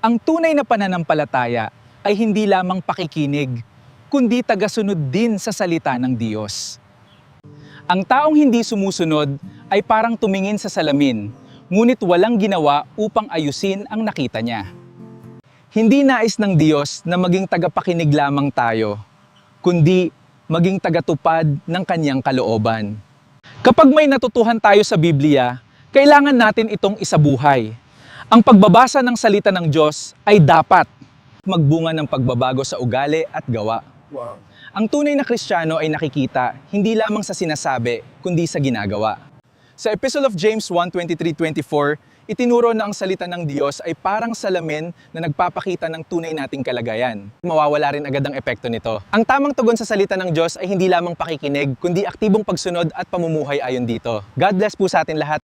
Ang tunay na pananampalataya ay hindi lamang pakikinig, kundi tagasunod din sa salita ng Diyos. Ang taong hindi sumusunod ay parang tumingin sa salamin, ngunit walang ginawa upang ayusin ang nakita niya. Hindi nais ng Diyos na maging tagapakinig lamang tayo, kundi maging tagatupad ng kanyang kalooban. Kapag may natutuhan tayo sa Biblia, kailangan natin itong isabuhay. Ang pagbabasa ng salita ng Diyos ay dapat magbunga ng pagbabago sa ugali at gawa. Wow. Ang tunay na Kristiyano ay nakikita hindi lamang sa sinasabi, kundi sa ginagawa. Sa Epistle of James 1:23-24, itinuro na ang salita ng Diyos ay parang salamin na nagpapakita ng tunay nating kalagayan. Mawawala rin agad ang epekto nito. Ang tamang tugon sa salita ng Diyos ay hindi lamang pakikinig, kundi aktibong pagsunod at pamumuhay ayon dito. God bless po sa atin lahat.